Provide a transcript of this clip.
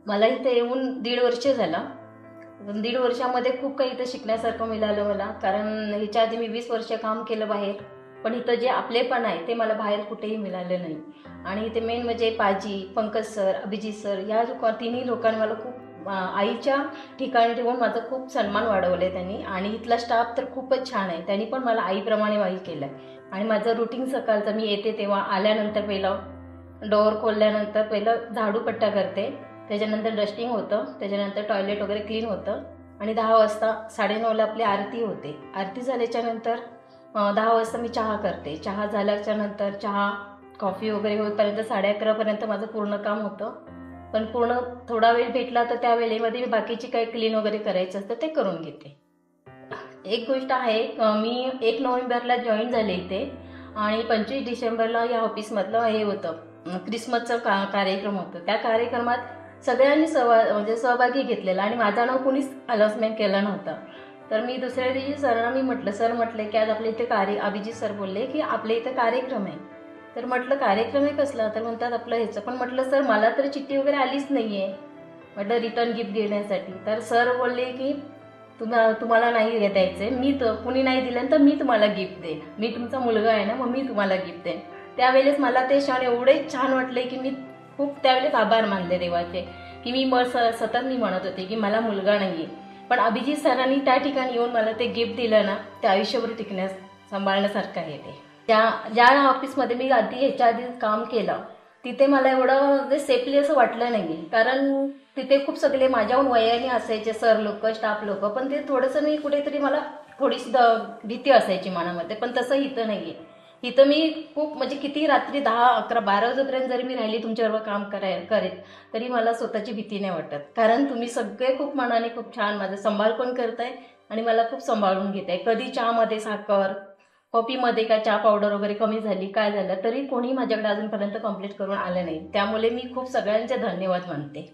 मला इथे येऊन 1.5 वर्ष झाला. 1.5 वर्षामध्ये खूप काही इथं शिकण्यासारखं मिळालं मला. कारण ह्याच्या आधी मी 20 वर्ष काम केलं बाहेर, पण इथं जे आपलेपण आहे ते मला बाहेर कुठेही मिळालं नाही. आणि इथे मेन म्हणजे पाजी, पंकज सर, अभिजित सर या तिन्ही लोकांनी मला खूप आईच्या ठिकाणी ठेवून माझा खूप सन्मान वाढवला आहे त्यांनी. आणि इथला स्टाफ तर खूपच छान आहे, त्यांनी पण मला आईप्रमाणे वाई केलं आहे. आणि माझं रुटीन सकाळचं मी येते तेव्हा आल्यानंतर पहिलं डोअर खोलल्यानंतर पहिलं झाडूपट्टा करते, त्याच्यानंतर डस्टिंग होतं, त्याच्यानंतर टॉयलेट वगैरे क्लीन होतं. आणि 10 वाजता 9:30ला आपली आरती होते. आरती झाल्याच्यानंतर 10 वाजता मी चहा करते. चहा झाल्याच्यानंतर चहा कॉफी वगैरे होईपर्यंत 11:30पर्यंत माझं पूर्ण काम होतं. पण पूर्ण थोडा वेळ भेटला तर त्या वेळेमध्ये मी बाकीची काही क्लीन वगैरे करायचं असतं ते करून घेते. एक गोष्ट आहे, मी 1 नोव्हेंबरला जॉईन झाले इथे आणि 25 डिसेंबरला या ऑफिसमधलं हे होतं, क्रिसमसचं कार्यक्रम होतं. त्या कार्यक्रमात सगळ्यांनी सहभागी घेतलेला आणि माझं नाव कुणीच अनाउन्समेंट केलं नव्हतं. तर मी दुसऱ्या दिवशी सरांना मी म्हटलं, सर म्हटले की आज आपल्या इथे अभिजित सर बोलले की आपल्या इथे कार्यक्रम आहे. तर म्हटलं कार्यक्रम आहे कसला? तर म्हणतात आपलं ह्याचं. पण म्हटलं सर मला तर चिठ्ठी वगैरे आलीच नाही आहे म्हटलं रिटर्न गिफ्ट घेण्यासाठी. तर सर बोलले की तुम्हाला नाही द्यायचं आहे, मी तर कुणी नाही दिलं तर मी तुम्हाला गिफ्ट देईन, मी तुमचा मुलगा आहे ना, मग मी तुम्हाला गिफ्ट देईन. त्यावेळेस मला ते क्षण एवढे छान वाटले की मी खूप त्यावेळेस आभार मानले देवाचे की मी सतत मी म्हणत होते की मला मुलगा नाही आहे, पण अभिजित सरांनी त्या ठिकाणी येऊन मला ते गिफ्ट दिलं ना, ते आयुष्यभर सांभाळण्यासारखं आहे. ते ज्या ऑफिसमध्ये मी ह्याच्या आधी काम केलं तिथे मला एवढं सेफली असं वाटलं नाही, कारण तिथे खूप सगळे माझ्याहून वयाने असायचे सर लोक, स्टाफ लोक, पण ते थोडंसं मी कुठेतरी मला थोडीशी भीती असायची मनामध्ये. पण तसं इथं नाही आहे. इथं मी खूप म्हणजे किती रात्री 10, 11, 12 वाजेपर्यंत जरी मी राहिली तुमच्याबरोबर काम करेल तरी मला स्वतःची भीती नाही वाटत, कारण तुम्ही सगळे खूप मनाने खूप छान माझं सांभाळ पण करताय आणि मला खूप सांभाळून घेताय. कधी चहामध्ये साखर, कॉफीमध्ये काय चहा पावडर वगैरे कमी झाली, काय झालं तरी कोणी माझ्याकडे अजूनपर्यंत कंप्लीट करून आलं नाही. त्यामुळे मी खूप सगळ्यांचे धन्यवाद मानते.